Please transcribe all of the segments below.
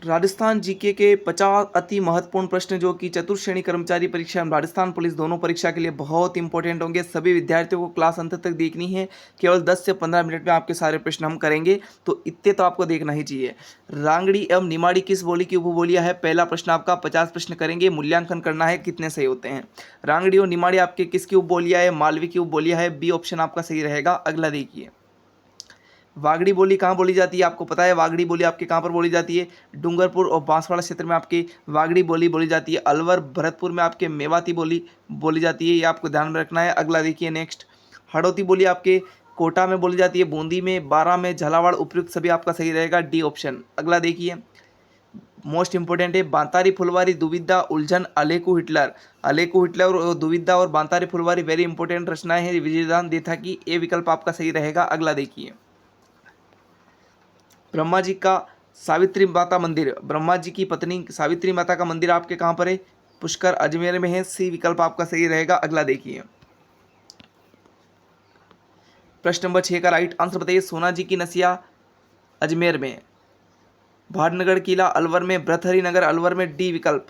Rajasthan GK के 50 अति महत्वपूर्ण प्रश्न जो कि चतुर्थ श्रेणी कर्मचारी परीक्षा एवं राजस्थान पुलिस दोनों परीक्षा के लिए बहुत इंपॉर्टेंट होंगे। सभी विद्यार्थियों को क्लास अंत तक देखनी है। केवल 10 से 15 मिनट में आपके सारे प्रश्न हम करेंगे, तो इतने तो आपको देखना ही चाहिए। रांगड़ी एवं निमाड़ी किस बोली की उपबोलियां है? पहला प्रश्न आपका। 50 प्रश्न करेंगे, मूल्यांकन करना है कितने सही होते हैं। रांगड़ी और निमाड़ी आपके किसकी उपबोलियां है? मालवी की उपबोलियां है। बी ऑप्शन आपका सही रहेगा। अगला देखिए, वागड़ी बोली कहाँ बोली जाती है? आपको पता है वागड़ी बोली आपके कहाँ पर बोली जाती है? डूंगरपुर और बांसवाड़ा क्षेत्र में आपकी वागड़ी बोली बोली जाती है। अलवर भरतपुर में आपके मेवाती बोली बोली जाती है, ये आपको ध्यान में रखना है। अगला देखिए नेक्स्ट, हड़ौती बोली आपके कोटा में बोली जाती है, बूंदी में, बारा में, झालावाड़, उपयुक्त सभी आपका सही रहेगा। D option. अगला देखिए, मोस्ट इंपोर्टेंट है, बांतारी फुलवारी दुविधा उलझन अलेकू हिटलर। अलेकू हिटलर और दुविधा और बांतारी फुलवारी वेरी इंपॉर्टेंट रचनाएं हैं विजयदान देथा की। ए विकल्प आपका सही रहेगा। अगला देखिए, ब्रह्मा जी का सावित्री माता मंदिर, ब्रह्मा जी की पत्नी सावित्री माता का मंदिर आपके कहाँ पर है? पुष्कर अजमेर में है। सी विकल्प आपका सही रहेगा। अगला देखिए, प्रश्न नंबर 6 का राइट आंसर बताइए। सोना जी की नसिया अजमेर में, भाटनगर किला अलवर में, भृतहरि नगर अलवर में। डी विकल्प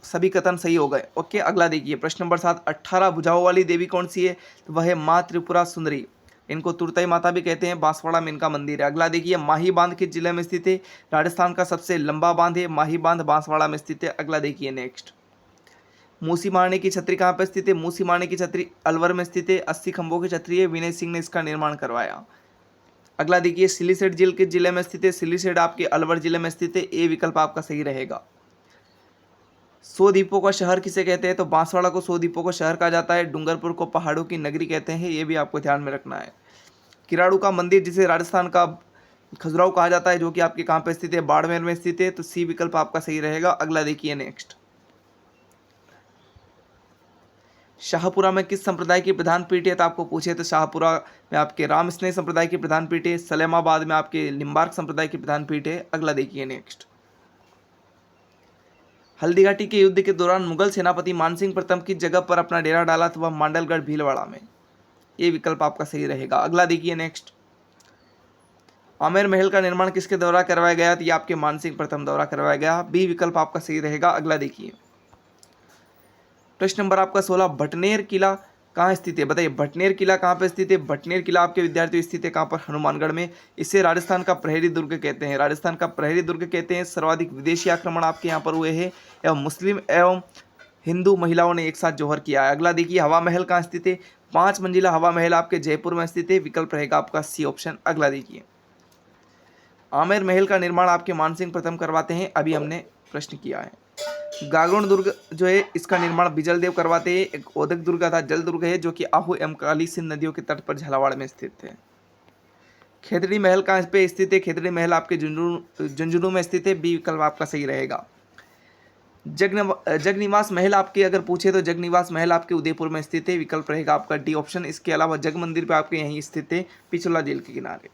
सभी कथन सही हो गए। ओके, अगला देखिए, प्रश्न नंबर 7, 18 भुजाओं वाली देवी कौन सी है? तो वह है माँ त्रिपुरा सुंदरी। इनको तुरतई माता भी कहते हैं। बांसवाड़ा में इनका मंदिर है। अगला देखिए, माही बांध किस जिले में स्थित है? राजस्थान का सबसे लंबा बांध है माही बांध, बांसवाड़ा में स्थित है। अगला देखिए नेक्स्ट, मूसी मारने की छतरी कहाँ पर स्थित है? मूसी मारने की छतरी अलवर में स्थित है। 80 खंभों की छतरी है, विनय सिंह ने इसका निर्माण करवाया। अगला देखिए, सिलीसेट झील किस जिले में स्थित है? सिलीसेट आपके अलवर जिले में स्थित है। ए विकल्प आपका सही रहेगा। 100 द्वीपों का शहर किसे कहते हैं? तो बांसवाड़ा को 100 द्वीपों का शहर कहा जाता है। डूंगरपुर को पहाड़ों की नगरी कहते हैं, ये भी आपको ध्यान में रखना है। किराड़ू का मंदिर जिसे राजस्थान का खजुराहो कहा जाता है, जो कि आपके कहाँ पे स्थित है? बाड़मेर में स्थित है। तो सी विकल्प आपका सही रहेगा। अगला देखिए नेक्स्ट, शाहपुरा में किस संप्रदाय की प्रधान पीठ है? तो आपको पूछे तो शाहपुरा में आपके राम स्नेह संप्रदाय की प्रधान पीठ है। सलेमाबाद में आपके लिम्बार्क संप्रदाय की प्रधान पीठ है। अगला देखिए नेक्स्ट, हल्दीघाटी के युद्ध के दौरान मुगल सेनापति मानसिंह प्रथम किस जगह पर अपना डेरा डाला? तो वह मांडलगढ़ भीलवाड़ा में। ये विकल्प आपका सही रहेगा। अगला देखिए नेक्स्ट, आमेर महल का निर्माण किसके द्वारा करवाया गया? तो ये आपके मानसिंह प्रथम द्वारा करवाया गया। बी विकल्प आपका सही रहेगा। अगला देखिए, प्रश्न नंबर आपका 16, भटनेर किला कहाँ स्थित है? बताइए, भटनेर किला कहाँ पर स्थित है? भटनेर किला आपके विद्यार्थी स्थित है कहाँ पर? हनुमानगढ़ में। इसे राजस्थान का प्रहरी दुर्ग कहते हैं। राजस्थान का प्रहरी दुर्ग कहते हैं। सर्वाधिक विदेशी आक्रमण आपके यहाँ पर हुए हैं एवं मुस्लिम एवं हिंदू महिलाओं ने एक साथ जौहर किया है। अगला देखिए, हवा महल कहाँ स्थित है? 5 मंजिला हवा महल आपके जयपुर में स्थित है। विकल्प रहेगा आपका सी ऑप्शन। अगला देखिए, आमेर महल का निर्माण आपके मानसिंह प्रथम करवाते हैं, अभी हमने प्रश्न किया है। गागरोन दुर्ग जो है इसका निर्माण बिजल देव करवाते हैं। एक औदक दुर्ग था जल दुर्ग है, जो कि आहू एवं काली सिंध नदियों के तट पर झालावाड़ में स्थित है। खेतड़ी महल कहाँ पे स्थित है? खेतड़ी महल आपके झुंझुनू में स्थित है। बी विकल्प आपका सही रहेगा। जगनिवास महल आपके अगर पूछे तो जगनिवास महल आपके उदयपुर में स्थित है। विकल्प रहेगा आपका डी ऑप्शन। इसके अलावा जग मंदिर पे आपके यहीं स्थित है, पिछोला झील के किनारे।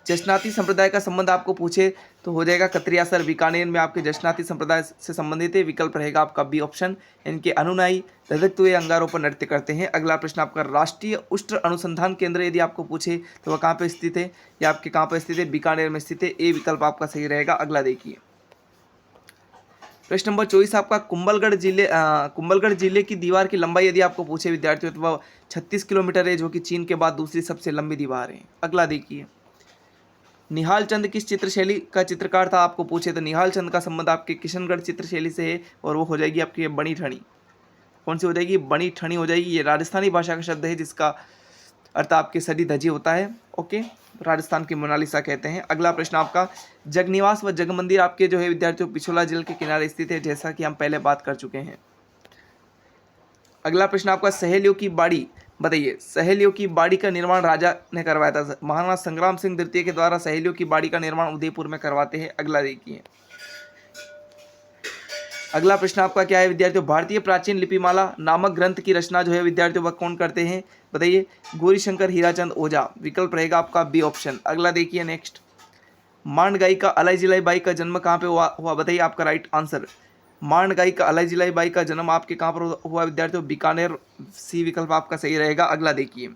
जशनाती संप्रदाय का संबंध आपको पूछे तो हो जाएगा कतरियासर बीकानेर में आपके जशनाती संप्रदाय से संबंधित है। विकल्प रहेगा आपका बी ऑप्शन। इनके अनुनायी लटकते हुए अंगारों पर नृत्य करते हैं। अगला प्रश्न आपका, राष्ट्रीय उष्ण अनुसंधान केंद्र यदि आपको पूछे तो वह कहाँ पे स्थित है? या आपके कहाँ पर स्थित है? बीकानेर में स्थित है। ए विकल्प आपका सही रहेगा। अगला देखिए, प्रश्न नंबर 24 आपका, कुंभलगढ़ जिले की दीवार की लंबाई यदि आपको पूछे विद्यार्थियों तो वह 36 किलोमीटर है, जो कि चीन के बाद दूसरी सबसे लंबी दीवार है। अगला देखिए, निहाल चंद किस चित्रशैली का चित्रकार था? आपको पूछे तो निहाल चंद का संबंध आपके किशनगढ़ चित्रशैली से है, और वो हो जाएगी आपकी बनी ठनी। कौन सी हो जाएगी? बनी ठनी हो जाएगी। ये राजस्थानी भाषा का शब्द है जिसका अर्थ आपके सजी धजी होता है। ओके, राजस्थान की मोनालिसा कहते हैं। अगला प्रश्न आपका, जगनिवास व जग मंदिर आपके जो है विद्यार्थियों पिछोला झील के किनारे स्थित है, जैसा कि हम पहले बात कर चुके हैं। अगला प्रश्न आपका, सहेलियों की बाड़ी बताइए। सहेलियों की बाड़ी का निर्माण राजा ने करवाया था। महाराणा संग्राम सिंह द्वितीय के द्वारा सहेलियों की बाड़ी का निर्माण उदयपुर में करवाते हैं। अगला देखिए, अगला प्रश्न आपका क्या है विद्यार्थियों, भारतीय प्राचीन लिपिमाला नामक ग्रंथ की रचना जो है विद्यार्थियों वह कौन करते हैं? बताइए, गौरीशंकर हीराचंद ओझा। विकल्प रहेगा आपका बी ऑप्शन। अगला देखिए नेक्स्ट, मांड गायिका अलाइजिलाई बाई का जन्म कहाँ पे हुआ? बताइए आपका राइट आंसर। मांड गायिका अलाइजिलाई बाई का जन्म आपके कहाँ पर हुआ विद्यार्थियों? बीकानेर। सी विकल्प आपका सही रहेगा। अगला देखिए,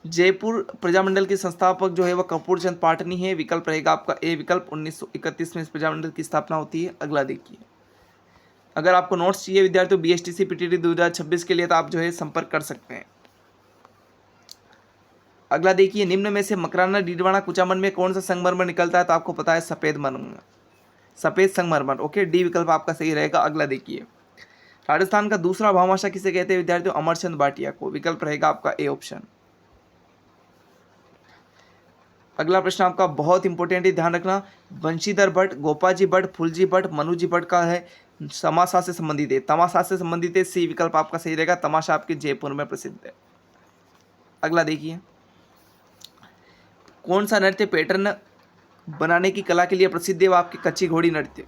जयपुर प्रजामंडल के संस्थापक जो है वह कपूर चंद पाटनी है। विकल्प रहेगा आपका ए विकल्प। 1931 में इस प्रजामंडल की स्थापना होती है। अगला देखिए, अगर आपको नोट्स चाहिए विद्यार्थियों BSTC PTT 2026 के लिए तो आप जो है संपर्क कर सकते हैं। अगला देखिए, निम्न में से मकराना, डीडवाना, कुचामन में कौन सा संगमरमर निकलता है? तो आपको पता है सफेद मरमर, सफेद संगमरमर। ओके, डी विकल्प आपका सही रहेगा। अगला देखिए, राजस्थान का दूसरा भामाशाह किसे कहते हैं विद्यार्थियों? अमरचंद भाटिया को। विकल्प रहेगा आपका ए ऑप्शन। अगला प्रश्न आपका बहुत इंपॉर्टेंट है, ध्यान रखना। बंशीधर भट्ट, गोपाजी भट्ट, फुलजी भट्ट, मनुजी भट्ट का है तमाशा से संबंधित है। तमाशा से संबंधित है, सी विकल्प आपका सही रहेगा। तमाशा आपके जयपुर में प्रसिद्ध है। अगला देखिए, कौन सा नृत्य पैटर्न बनाने की कला के लिए प्रसिद्ध है? वो आपकी कच्ची घोड़ी नृत्य।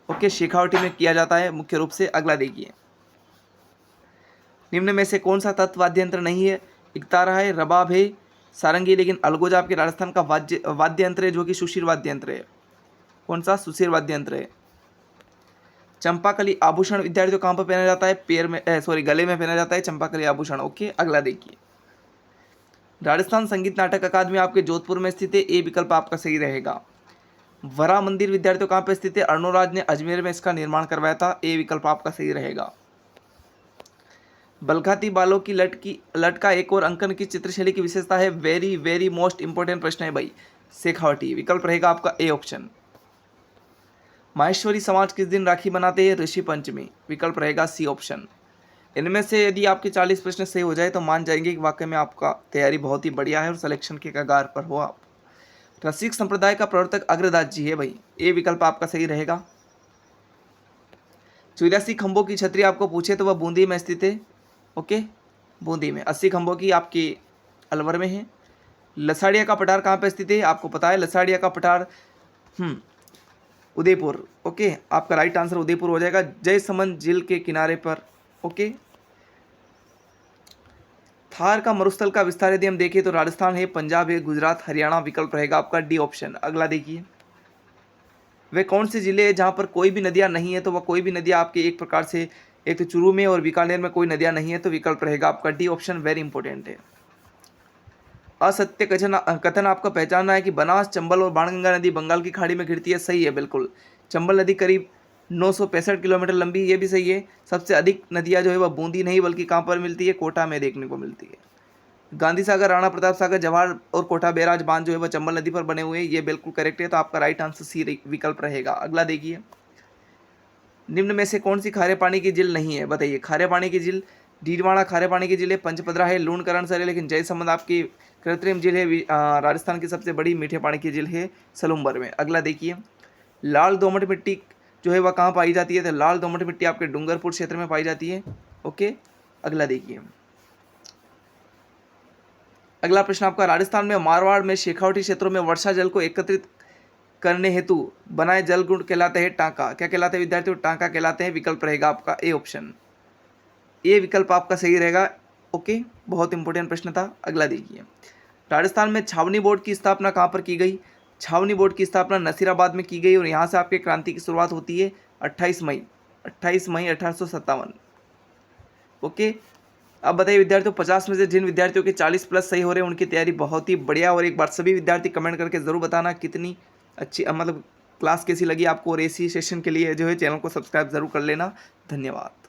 ओके, शेखावटी में किया जाता है मुख्य रूप से। अगला देखिए, निम्न में से कौन सा तत्व वाद्य यंत्र नहीं है? इकतारा है, रबाब है, सारंगी। लेकिन अलगोजा आपके राजस्थान का वाद्य यंत्र है जो कि सुशीर वाद्य यंत्र है। कौन सा? सुशीर वाद्य यंत्र है। चंपाकली आभूषण विद्यार्थियों कहाँ पर पहना जाता है? पैर में, गले में पहना जाता है चंपाकली आभूषण। ओके, अगला देखिए, राजस्थान संगीत नाटक अकादमी आपके जोधपुर में स्थित है। ए विकल्प आपका सही रहेगा। वरा मंदिर विद्यार्थियों कहाँ पर स्थित है? अर्णोराज ने अजमेर में इसका निर्माण करवाया था। ए विकल्प आपका सही रहेगा। बलखाती बालों की लट का एक और अंकन की चित्रशैली की विशेषता है? वेरी वेरी मोस्ट इंपोर्टेंट प्रश्न है भाई, शेखावटी। विकल्प रहेगा आपका ए ऑप्शन। माहेश्वरी समाज किस दिन राखी बनाते हैं? ऋषि पंचमी। विकल्प रहेगा सी ऑप्शन। इनमें से यदि आपके 40 प्रश्न सही हो जाए तो मान जाएंगे कि वाकई में आपका तैयारी बहुत ही बढ़िया है और सिलेक्शन के कगार पर हो आप। रसिक संप्रदाय का प्रवर्तक अग्रदास जी है भाई। ए विकल्प आपका सही रहेगा। 84 खंभों की छतरी आपको पूछे तो वह बूंदी में स्थित है। ओके, बूंदी में। 80 खंभों की आपकी अलवर में है। लसाड़िया का पठार कहाँ पे स्थित है? आपको पता है लसाड़िया का पठार उदयपुर। ओके, आपका राइट आंसर उदयपुर हो जाएगा, जयसमंद झील के किनारे पर। ओके, थार का मरुस्थल का विस्तार यदि हम देखें तो राजस्थान है, पंजाब है, गुजरात, हरियाणा। विकल्प रहेगा आपका डी ऑप्शन। अगला देखिए, वे कौन से जिले हैं जहाँ पर कोई भी नदियाँ नहीं है? तो वह कोई भी नदियाँ आपके एक प्रकार से, एक तो चूरू में और बीकानेर में कोई नदियाँ नहीं है। तो विकल्प रहेगा आपका डी ऑप्शन, वेरी इंपॉर्टेंट है। असत्य कथन आपका पहचानना है कि बनास, चंबल और बाणगंगा नदी बंगाल की खाड़ी में गिरती है। सही है, बिल्कुल। चंबल नदी करीब 965 किलोमीटर लंबी, ये भी सही है। सबसे अधिक नदियाँ जो है वह बूंदी नहीं बल्कि कहाँ पर मिलती है? कोटा में देखने को मिलती है। गांधी सागर, राणा प्रताप सागर, जवाहर और कोटा बैराज बांध जो है वह चंबल नदी पर बने हुए हैं। ये बिल्कुल करेक्ट है, तो आपका राइट आंसर सी विकल्प रहेगा। अगला देखिए, निम्न में से कौन सी खारे पानी की झील नहीं है? बताइए। खारे पानी की झील, डीडवाना खारे पानी की झील है, पंचपदरा है, लूणकरण है, लेकिन जयसमंद आपकी कृत्रिम झील है। राजस्थान की सबसे बड़ी मीठे पानी की झील है सलूम्बर में। अगला देखिए, लाल दोमट मिट्टी जो है वह कहाँ पाई जाती है? तो लाल दोमट मिट्टी आपके डूंगरपुर क्षेत्र में पाई जाती है। ओके, अगला देखिए, अगला प्रश्न आपका, राजस्थान में मारवाड़ में शेखावटी क्षेत्रों में वर्षा जल को एकत्रित करने हेतु बनाए जल गुण कहलाते हैं टांका। क्या कहलाते हैं विद्यार्थियों? टांका कहलाते हैं। विकल्प रहेगा आपका ए ऑप्शन। ए विकल्प आपका सही रहेगा। ओके, बहुत इंपॉर्टेंट प्रश्न था। अगला देखिए, राजस्थान में छावनी बोर्ड की स्थापना कहाँ पर की गई? छावनी बोर्ड की स्थापना नसीराबाद में की गई और यहाँ से आपके क्रांति की शुरुआत होती है 28 मई 1857। ओके, अब बताइए विद्यार्थियों, 50 में से जिन विद्यार्थियों के 40 प्लस सही हो रहे हैं उनकी तैयारी बहुत ही बढ़िया। और एक बार सभी विद्यार्थी कमेंट करके ज़रूर बताना कितनी अच्छी मतलब क्लास कैसी लगी आपको, और ऐसी सेशन के लिए जो है चैनल को सब्सक्राइब ज़रूर कर लेना। धन्यवाद।